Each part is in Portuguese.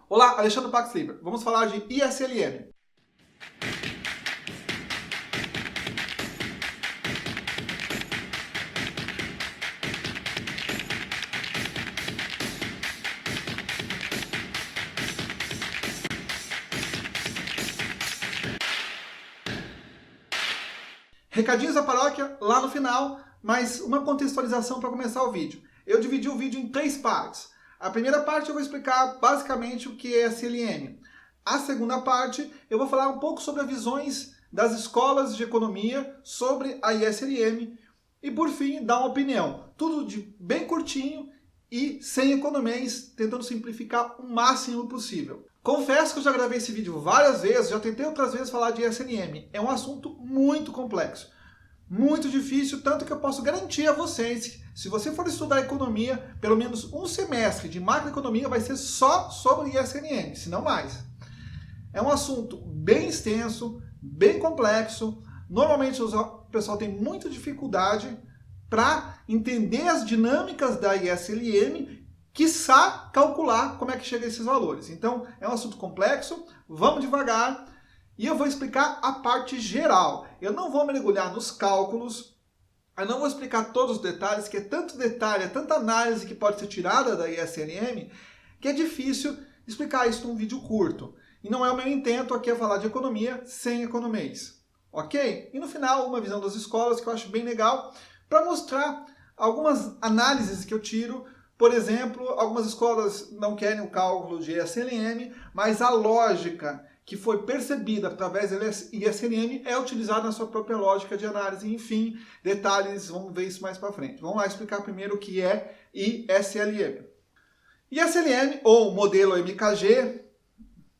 Olá, Alexandre Pax Liber. Vamos falar de ISLM. Recadinhos da paróquia lá no final, mas uma contextualização para começar o vídeo. Eu dividi o vídeo em 3 partes. A primeira parte eu vou explicar basicamente o que é SLM. A segunda parte eu vou falar um pouco sobre as visões das escolas de economia sobre a ISLM. E por fim, dar uma opinião. Tudo de bem curtinho e sem economês, tentando simplificar o máximo possível. Confesso que eu já gravei esse vídeo várias vezes, já tentei outras vezes falar de ISLM. É um assunto muito complexo, muito difícil, tanto que eu posso garantir a vocês, se você for estudar economia, pelo menos um semestre de macroeconomia vai ser só sobre ISLM, se não mais. É um assunto bem extenso, bem complexo, normalmente o pessoal tem muita dificuldade para entender as dinâmicas da ISLM, quiçá calcular como é que chega a esses valores. Então, é um assunto complexo, vamos devagar, e eu vou explicar a parte geral. Eu não vou mergulhar nos cálculos, eu não vou explicar todos os detalhes, que é tanto detalhe, é tanta análise que pode ser tirada da ISLM, que é difícil explicar isso num vídeo curto. E não é o meu intento aqui falar de economia sem economês. Ok? E no final, uma visão das escolas que eu acho bem legal, para mostrar algumas análises que eu tiro. Por exemplo, algumas escolas não querem o cálculo de ISLM, mas a lógica que foi percebida através do ISLM é utilizada na sua própria lógica de análise. Enfim, detalhes, vamos ver isso mais para frente. Vamos lá explicar primeiro o que é ISLM. ISLM, ou modelo MKG,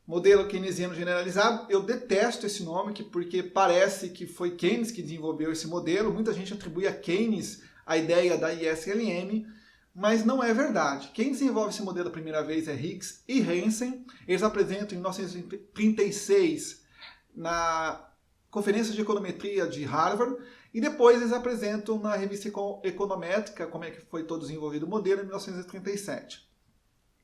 modelo keynesiano generalizado, eu detesto esse nome porque parece que foi Keynes que desenvolveu esse modelo. Muita gente atribui a Keynes a ideia da ISLM, mas não é verdade. Quem desenvolve esse modelo a primeira vez é Hicks e Hansen. Eles apresentam em 1936 na Conferência de Econometria de Harvard, e depois eles apresentam na revista Econométrica, como é que foi todo desenvolvido o modelo, em 1937.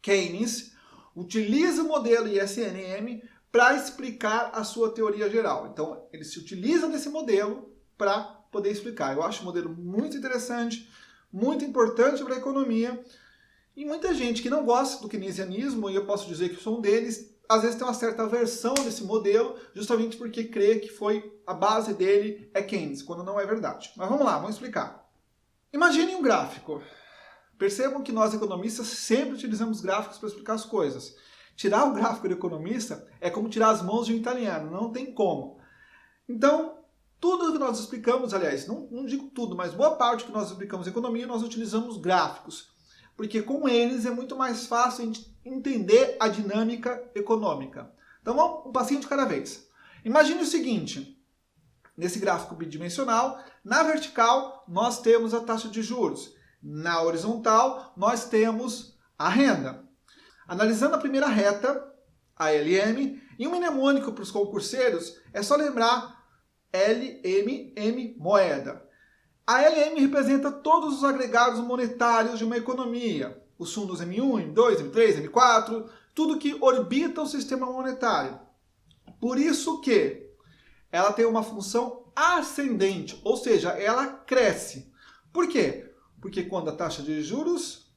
Keynes utiliza o modelo ISLM para explicar a sua teoria geral. Então, ele se utiliza desse modelo para poder explicar. Eu acho o modelo muito interessante, muito importante para a economia, e muita gente que não gosta do keynesianismo, e eu posso dizer que sou um deles, às vezes tem uma certa aversão desse modelo, justamente porque crê que a base dele é Keynes, quando não é verdade. Mas vamos lá, vamos explicar. Imagine um gráfico. Percebam que nós economistas sempre utilizamos gráficos para explicar as coisas. Tirar o gráfico do economista é como tirar as mãos de um italiano, não tem como. Então, tudo que nós explicamos, aliás, não digo tudo, mas boa parte que nós explicamos em economia, nós utilizamos gráficos. Porque com eles é muito mais fácil entender a dinâmica econômica. Então vamos um passinho de cada vez. Imagine o seguinte, nesse gráfico bidimensional, na vertical nós temos a taxa de juros. Na horizontal nós temos a renda. Analisando a primeira reta, a LM, e um mnemônico para os concurseiros é só lembrar LMM, moeda. A LM representa todos os agregados monetários de uma economia. Os fundos M1, M2, M3, M4, tudo que orbita o sistema monetário. Por isso que ela tem uma função ascendente, ou seja, ela cresce. Por quê? Porque quando a taxa de juros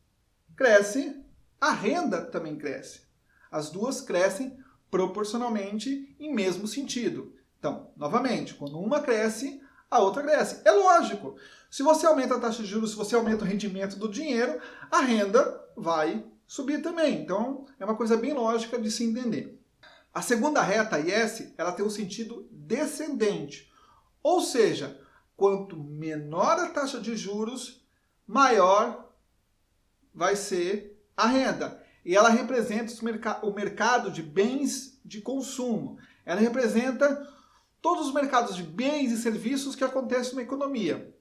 cresce, a renda também cresce. As duas crescem proporcionalmente em mesmo sentido. Então, novamente, quando uma cresce, a outra cresce. É lógico. Se você aumenta a taxa de juros, se você aumenta o rendimento do dinheiro, a renda vai subir também. Então, é uma coisa bem lógica de se entender. A segunda reta, a IS, ela tem um sentido descendente. Ou seja, quanto menor a taxa de juros, maior vai ser a renda. E ela representa o mercado de bens de consumo. Ela representa todos os mercados de bens e serviços que acontecem na economia.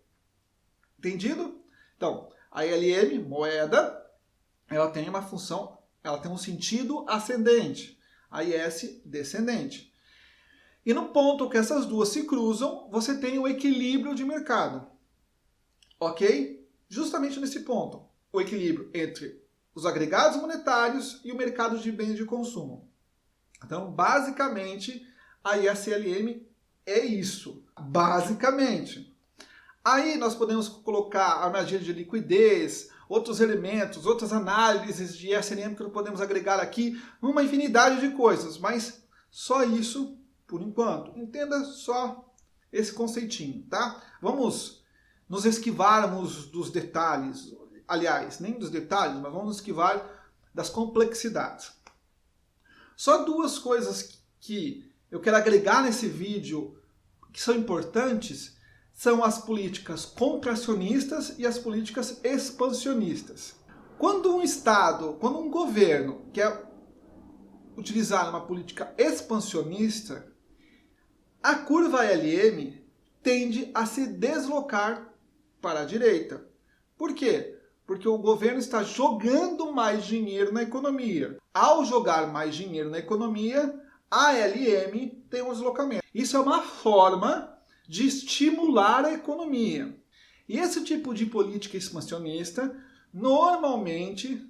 Entendido? Então, a LM, moeda, ela tem uma função, ela tem um sentido ascendente. A IS, descendente. E no ponto que essas duas se cruzam, você tem o equilíbrio de mercado. Ok? Justamente nesse ponto. O equilíbrio entre os agregados monetários e o mercado de bens de consumo. Então, basicamente, a ISLM é isso. Basicamente. Aí nós podemos colocar a armadilha de liquidez, outros elementos, outras análises de ISLM que nós podemos agregar aqui, uma infinidade de coisas, mas só isso por enquanto. Entenda só esse conceitinho, tá? Vamos nos esquivarmos dos detalhes. Aliás, nem dos detalhes, mas vamos nos esquivar das complexidades. Só duas coisas que eu quero agregar nesse vídeo que são importantes são as políticas contracionistas e as políticas expansionistas. Quando um Estado, quando um governo quer utilizar uma política expansionista, a curva LM tende a se deslocar para a direita. Por quê? Porque o governo está jogando mais dinheiro na economia. Ao jogar mais dinheiro na economia, a LM tem um deslocamento. Isso é uma forma de estimular a economia. E esse tipo de política expansionista normalmente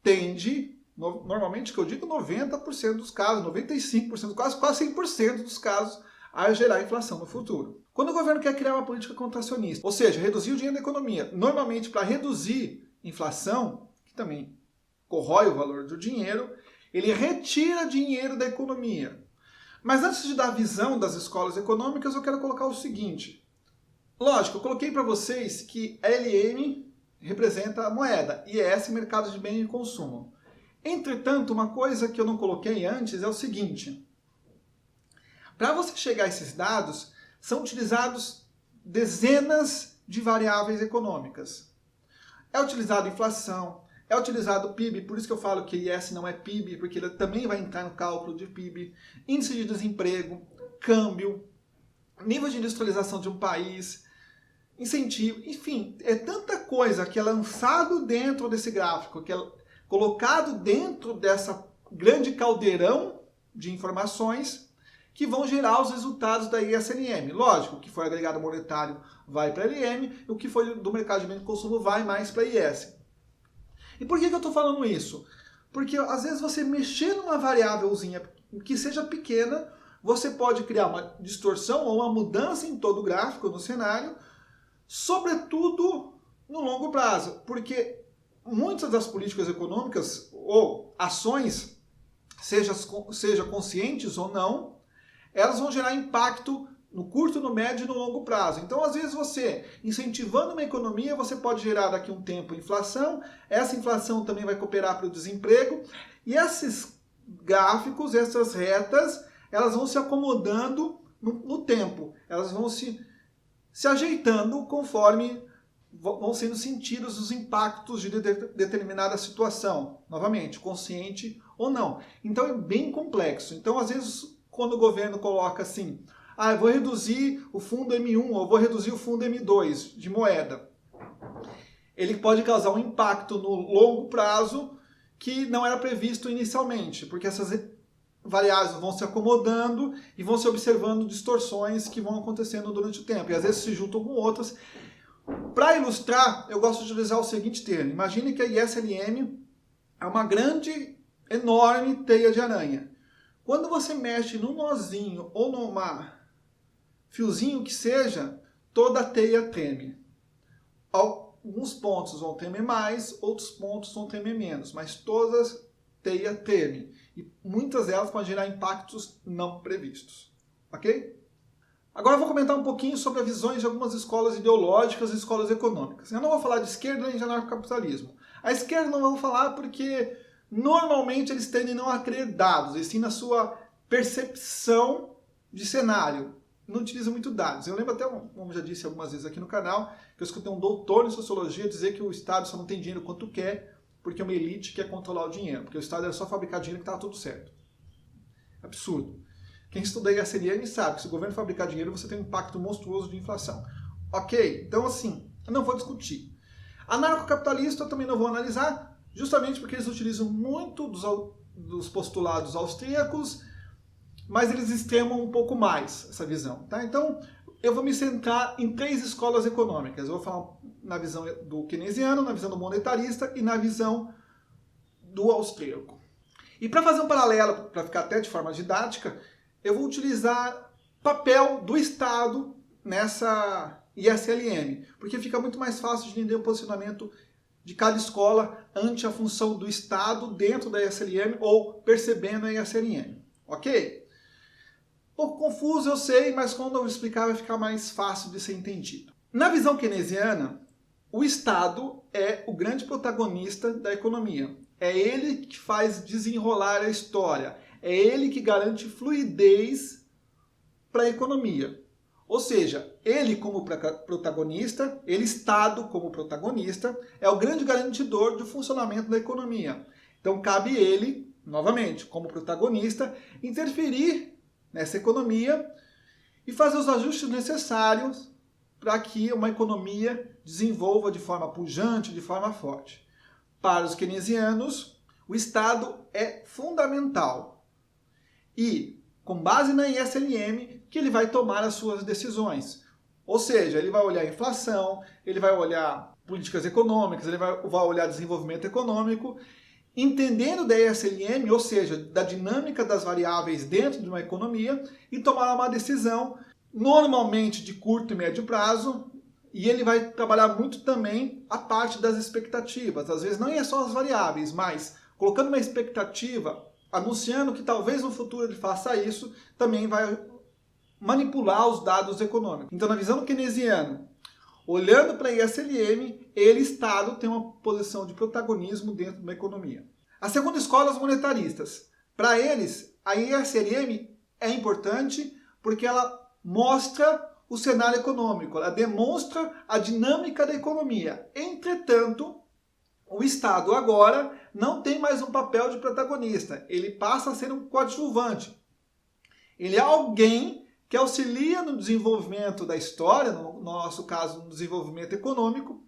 tende, normalmente que eu digo 90% dos casos, 95% dos casos, quase 100% dos casos, a gerar inflação no futuro. Quando o governo quer criar uma política contracionista, ou seja, reduzir o dinheiro da economia, normalmente para reduzir inflação, que também corrói o valor do dinheiro, ele retira dinheiro da economia. Mas antes de dar a visão das escolas econômicas, eu quero colocar o seguinte. Lógico, eu coloquei para vocês que LM representa a moeda, IS, mercado de bens e consumo. Entretanto, uma coisa que eu não coloquei antes é o seguinte. Para você chegar a esses dados, são utilizados dezenas de variáveis econômicas. É utilizado inflação, é utilizado o PIB, por isso que eu falo que IS não é PIB, porque ele também vai entrar no cálculo de PIB, índice de desemprego, câmbio, nível de industrialização de um país, incentivo, enfim, é tanta coisa que é lançado dentro desse gráfico, que é colocado dentro dessa grande caldeirão de informações que vão gerar os resultados da ISLM. Lógico, o que foi agregado monetário vai para a LM, e o que foi do mercado de bens de consumo vai mais para a IS. E por que eu estou falando isso? Porque às vezes você mexer numa variávelzinha que seja pequena, você pode criar uma distorção ou uma mudança em todo o gráfico, no cenário, sobretudo no longo prazo. Porque muitas das políticas econômicas ou ações, seja conscientes ou não, elas vão gerar impacto no curto, no médio e no longo prazo. Então, às vezes, você, incentivando uma economia, você pode gerar daqui a um tempo inflação, essa inflação também vai cooperar para o desemprego, e esses gráficos, essas retas, elas vão se acomodando no tempo, elas vão se ajeitando conforme vão sendo sentidos os impactos de determinada situação, novamente, consciente ou não. Então, é bem complexo. Então, às vezes, quando o governo coloca assim, eu vou reduzir o fundo M1 ou vou reduzir o fundo M2 de moeda, ele pode causar um impacto no longo prazo que não era previsto inicialmente, porque essas variáveis vão se acomodando e vão se observando distorções que vão acontecendo durante o tempo, e às vezes se juntam com outras. Para ilustrar, eu gosto de utilizar o seguinte termo. Imagine que a ISLM é uma grande, enorme teia de aranha. Quando você mexe num nozinho ou numa fiozinho que seja, toda a teia treme. Alguns pontos vão tremer mais, outros pontos vão tremer menos, mas todas as teias tremem. E muitas delas podem gerar impactos não previstos. Ok? Agora eu vou comentar um pouquinho sobre as visões de algumas escolas ideológicas e escolas econômicas. Eu não vou falar de esquerda nem de anarcocapitalismo. A esquerda não vou falar porque normalmente eles tendem não a crer dados, e sim na sua percepção de cenário. Não utilizam muito dados. Eu lembro até, como já disse algumas vezes aqui no canal, que eu escutei um doutor em sociologia dizer que o Estado só não tem dinheiro quanto quer, porque uma elite quer controlar o dinheiro, porque o Estado era só fabricar dinheiro que estava tudo certo. Absurdo. Quem estuda a ISLM sabe que se o governo fabricar dinheiro, você tem um impacto monstruoso de inflação. Ok? Então, assim, eu não vou discutir. Anarcocapitalista eu também não vou analisar, justamente porque eles utilizam muito dos postulados austríacos, mas eles extremam um pouco mais essa visão. Tá? Então, eu vou me centrar em 3 escolas econômicas. Eu vou falar na visão do keynesiano, na visão do monetarista e na visão do austríaco. E para fazer um paralelo, para ficar até de forma didática, eu vou utilizar papel do Estado nessa ISLM, porque fica muito mais fácil de entender o posicionamento de cada escola ante a função do Estado dentro da ISLM ou percebendo a ISLM, ok? Um pouco confuso, eu sei, mas quando eu explicar vai ficar mais fácil de ser entendido. Na visão keynesiana, o Estado é o grande protagonista da economia. É ele que faz desenrolar a história. É ele que garante fluidez para a economia. Ou seja, ele como protagonista, ele Estado como protagonista, é o grande garantidor do funcionamento da economia. Então cabe ele, novamente, como protagonista, interferir nessa economia e fazer os ajustes necessários para que uma economia desenvolva de forma pujante, de forma forte. Para os keynesianos, o Estado é fundamental e, com base na ISLM, que ele vai tomar as suas decisões. Ou seja, ele vai olhar a inflação, ele vai olhar políticas econômicas, ele vai olhar desenvolvimento econômico, entendendo da ISLM, ou seja, da dinâmica das variáveis dentro de uma economia, e tomar uma decisão, normalmente de curto e médio prazo, e ele vai trabalhar muito também a parte das expectativas. Às vezes não é só as variáveis, mas colocando uma expectativa, anunciando que talvez no futuro ele faça isso, também vai manipular os dados econômicos. Então, na visão do keynesiano, olhando para a ISLM, ele, Estado, tem uma posição de protagonismo dentro de uma economia. A segunda escola, os monetaristas. Para eles, a ISLM é importante porque ela mostra o cenário econômico, ela demonstra a dinâmica da economia. Entretanto, o Estado agora não tem mais um papel de protagonista, ele passa a ser um coadjuvante. Ele é alguém que auxilia no desenvolvimento da história, no nosso caso, no desenvolvimento econômico,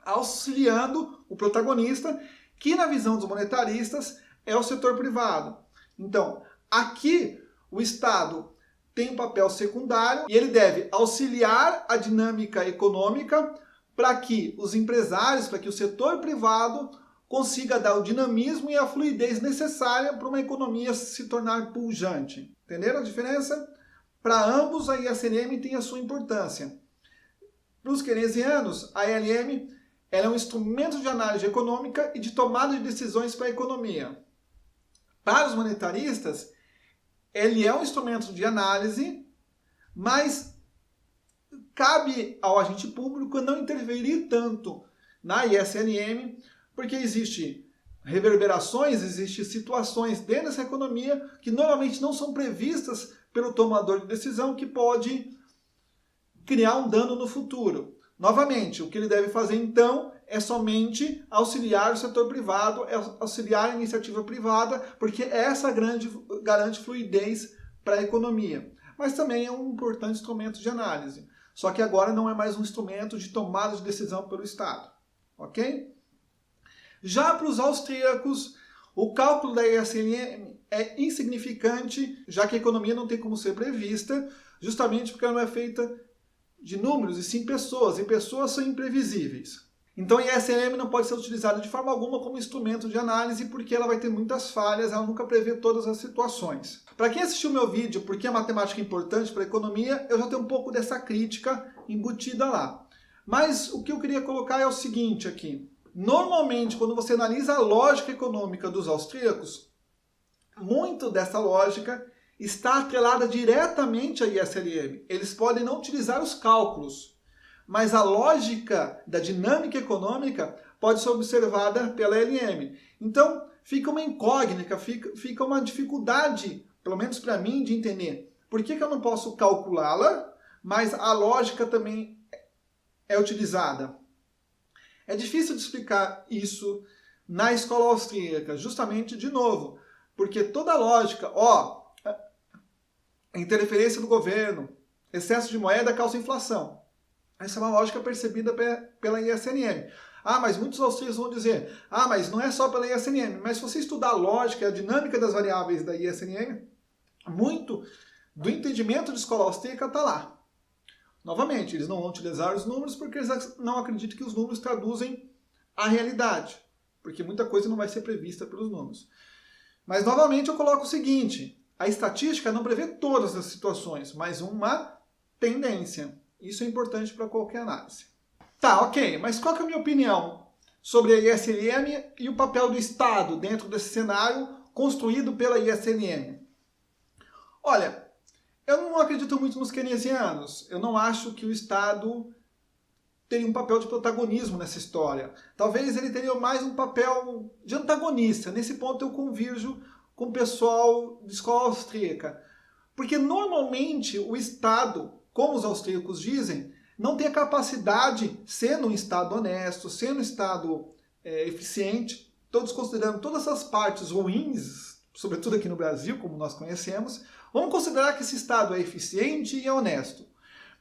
auxiliando o protagonista, que na visão dos monetaristas é o setor privado. Então, aqui o Estado tem um papel secundário e ele deve auxiliar a dinâmica econômica para que os empresários, para que o setor privado consiga dar o dinamismo e a fluidez necessária para uma economia se tornar pujante. Entenderam a diferença? Para ambos, a ISLM tem a sua importância. Para os keynesianos, a ILM é um instrumento de análise econômica e de tomada de decisões para a economia. Para os monetaristas, ele é um instrumento de análise, mas cabe ao agente público não interferir tanto na ISLM, porque existe reverberações, existem situações dentro dessa economia que normalmente não são previstas pelo tomador de decisão, que pode criar um dano no futuro. Novamente, o que ele deve fazer então é somente auxiliar o setor privado, auxiliar a iniciativa privada, porque essa garante fluidez para a economia. Mas também é um importante instrumento de análise. Só que agora não é mais um instrumento de tomada de decisão pelo Estado. Ok? Já para os austríacos, o cálculo da ISLM é insignificante, já que a economia não tem como ser prevista, justamente porque ela não é feita de números, e sim pessoas, e pessoas são imprevisíveis. Então a ISLM não pode ser utilizada de forma alguma como instrumento de análise, porque ela vai ter muitas falhas, ela nunca prevê todas as situações. Para quem assistiu meu vídeo, por que a matemática é importante para a economia, eu já tenho um pouco dessa crítica embutida lá. Mas o que eu queria colocar é o seguinte aqui. Normalmente, quando você analisa a lógica econômica dos austríacos, muito dessa lógica está atrelada diretamente à ISLM. Eles podem não utilizar os cálculos, mas a lógica da dinâmica econômica pode ser observada pela ILM. Então, fica uma incógnita, fica uma dificuldade, pelo menos para mim, de entender por que eu não posso calculá-la, mas a lógica também é utilizada. É difícil de explicar isso na escola austríaca, justamente, de novo, porque toda a lógica, interferência do governo, excesso de moeda causa inflação. Essa é uma lógica percebida pela ISLM. Mas muitos austríacos vão dizer, mas não é só pela ISLM. Mas se você estudar a lógica e a dinâmica das variáveis da ISLM, muito do entendimento de escola austríaca está lá. Novamente, eles não vão utilizar os números porque eles não acreditam que os números traduzem a realidade. porque muita coisa não vai ser prevista pelos números. Mas, novamente, eu coloco o seguinte, a estatística não prevê todas as situações, mas uma tendência. Isso é importante para qualquer análise. Tá, ok, mas qual que é a minha opinião sobre a ISLM e o papel do Estado dentro desse cenário construído pela ISLM? Olha, eu não acredito muito nos keynesianos. Eu não acho que o Estado teria um papel de protagonismo nessa história. Talvez ele teria mais um papel de antagonista. Nesse ponto eu convirjo com o pessoal de escola austríaca. Porque normalmente o Estado, como os austríacos dizem, não tem a capacidade, sendo um Estado honesto, sendo um Estado eficiente, todos considerando todas as partes ruins, sobretudo aqui no Brasil, como nós conhecemos, vamos considerar que esse Estado é eficiente e é honesto.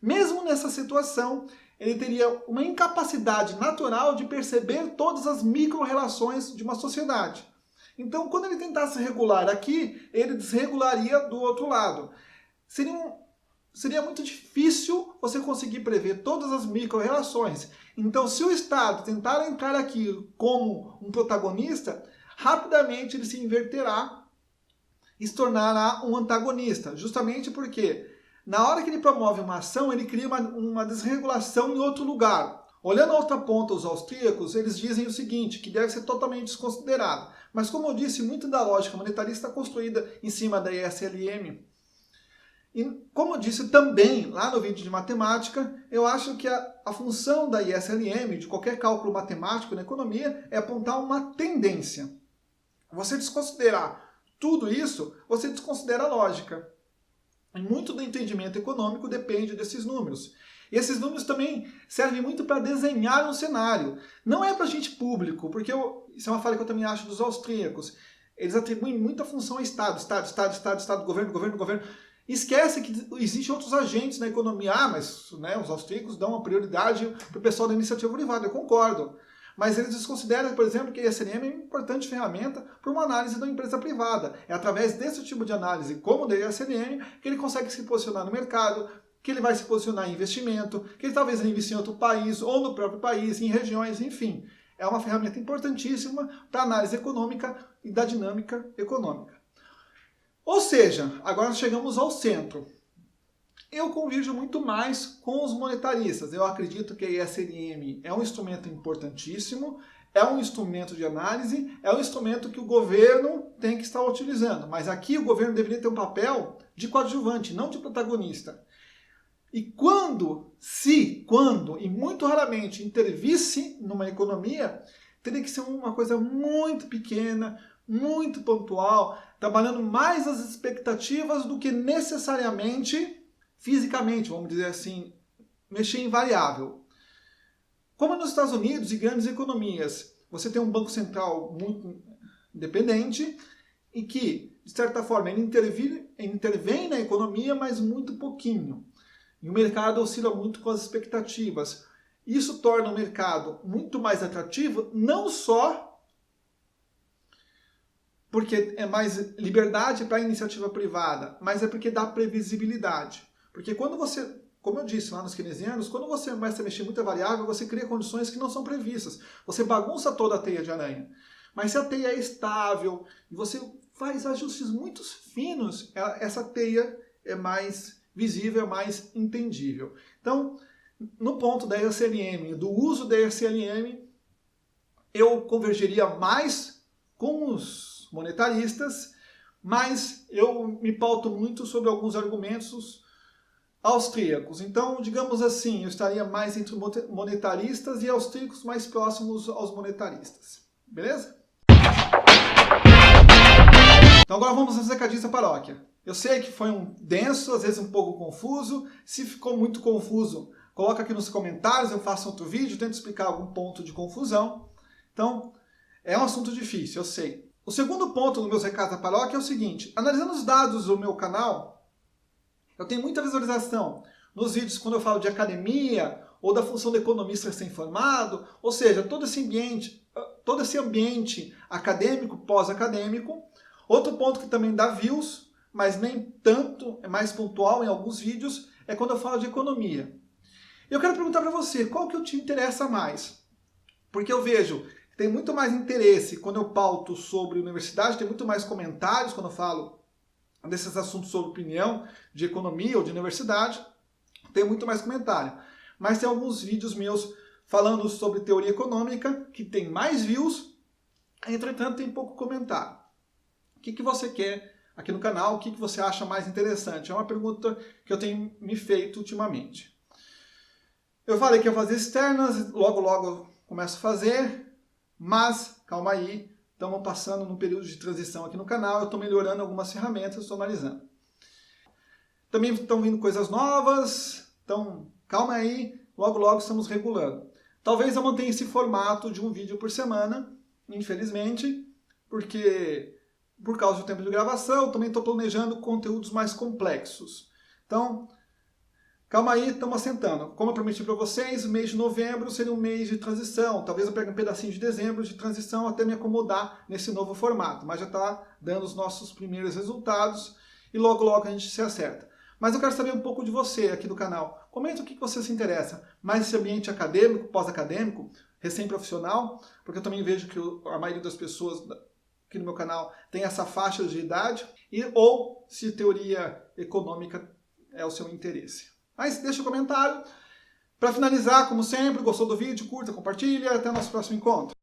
Mesmo nessa situação, ele teria uma incapacidade natural de perceber todas as micro-relações de uma sociedade. Então, quando ele tentasse regular aqui, ele desregularia do outro lado. Seria muito difícil você conseguir prever todas as micro-relações. Então, se o Estado tentar entrar aqui como um protagonista, rapidamente ele se inverterá e se tornará um antagonista. Justamente porque, na hora que ele promove uma ação, ele cria uma desregulação em outro lugar. Olhando a outra ponta, os austríacos, eles dizem o seguinte, que deve ser totalmente desconsiderado. Mas, como eu disse, muito da lógica monetarista está construída em cima da ISLM. E, como eu disse também lá no vídeo de matemática, eu acho que a função da ISLM, de qualquer cálculo matemático na economia, é apontar uma tendência. Você desconsiderar tudo isso, você desconsidera a lógica. E muito do entendimento econômico depende desses números. E esses números também servem muito para desenhar um cenário. Não é para gente público, porque isso é uma falha que eu também acho dos austríacos. Eles atribuem muita função ao Estado, Estado, governo. Esquece que existem outros agentes na economia. Mas os austríacos dão uma prioridade para o pessoal da iniciativa privada, eu concordo. Mas eles desconsideram, por exemplo, que a ISLM é uma importante ferramenta para uma análise da empresa privada. É através desse tipo de análise, como da ISLM, que ele consegue se posicionar no mercado, que ele vai se posicionar em investimento, que ele talvez invista em outro país, ou no próprio país, em regiões, enfim. É uma ferramenta importantíssima para a análise econômica e da dinâmica econômica. Ou seja, agora nós chegamos ao centro. Eu convirjo muito mais com os monetaristas. Eu acredito que a ISLM é um instrumento importantíssimo, é um instrumento de análise, é um instrumento que o governo tem que estar utilizando. Mas aqui o governo deveria ter um papel de coadjuvante, não de protagonista. E quando, e muito raramente intervisse numa economia, teria que ser uma coisa muito pequena, muito pontual, trabalhando mais as expectativas do que necessariamente fisicamente, vamos dizer assim, mexer em variável. Como nos Estados Unidos e grandes economias, você tem um banco central muito independente e que, de certa forma, ele intervém na economia, mas muito pouquinho. E o mercado oscila muito com as expectativas. Isso torna o mercado muito mais atrativo, não só porque é mais liberdade para a iniciativa privada, mas é porque dá previsibilidade. Porque quando você, como eu disse lá nos keynesianos, quando você começa a mexer muita variável, você cria condições que não são previstas. Você bagunça toda a teia de aranha. Mas se a teia é estável e você faz ajustes muito finos, essa teia é mais visível, é mais entendível. Então, no ponto da ISLM, do uso da ISLM, eu convergeria mais com os monetaristas, mas eu me pauto muito sobre alguns argumentos austríacos. Então, digamos assim, eu estaria mais entre monetaristas e austríacos mais próximos aos monetaristas. Beleza? Então agora vamos às recadinhos da paróquia. Eu sei que foi um denso, às vezes um pouco confuso. Se ficou muito confuso, coloca aqui nos comentários, eu faço outro vídeo, tento explicar algum ponto de confusão. Então, é um assunto difícil, eu sei. O segundo ponto nos meus recados da paróquia é o seguinte: analisando os dados do meu canal, eu tenho muita visualização nos vídeos quando eu falo de academia ou da função do economista recém-formado, ou seja, todo esse ambiente acadêmico, pós-acadêmico. Outro ponto que também dá views, mas nem tanto, é mais pontual em alguns vídeos, é quando eu falo de economia. Eu quero perguntar para você, qual que te interessa mais? Porque eu vejo tem muito mais interesse quando eu pauto sobre universidade, tem muito mais comentários quando eu falo desses assuntos sobre opinião, de economia ou de universidade, tem muito mais comentário. Mas tem alguns vídeos meus falando sobre teoria econômica que tem mais views, entretanto tem pouco comentário. O que você quer aqui no canal? O que você acha mais interessante? É uma pergunta que eu tenho me feito ultimamente. Eu falei que ia fazer externas, logo eu começo a fazer, mas calma aí, estamos passando num período de transição aqui no canal, eu estou melhorando algumas ferramentas, estou analisando. Também estão vindo coisas novas, então calma aí, logo estamos regulando. Talvez eu mantenha esse formato de um vídeo por semana, infelizmente, porque por causa do tempo de gravação, também estou planejando conteúdos mais complexos. Então, calma aí, estamos assentando. Como eu prometi para vocês, o mês de novembro seria um mês de transição. Talvez eu pegue um pedacinho de dezembro de transição até me acomodar nesse novo formato. Mas já está dando os nossos primeiros resultados e logo a gente se acerta. Mas eu quero saber um pouco de você aqui do canal. Comenta o que você se interessa. Mais esse ambiente acadêmico, pós-acadêmico, recém-profissional, porque eu também vejo que a maioria das pessoas aqui no meu canal tem essa faixa de idade, ou se teoria econômica é o seu interesse. Mas deixa um comentário. Para finalizar, como sempre, gostou do vídeo, curta, compartilha. Até o nosso próximo encontro.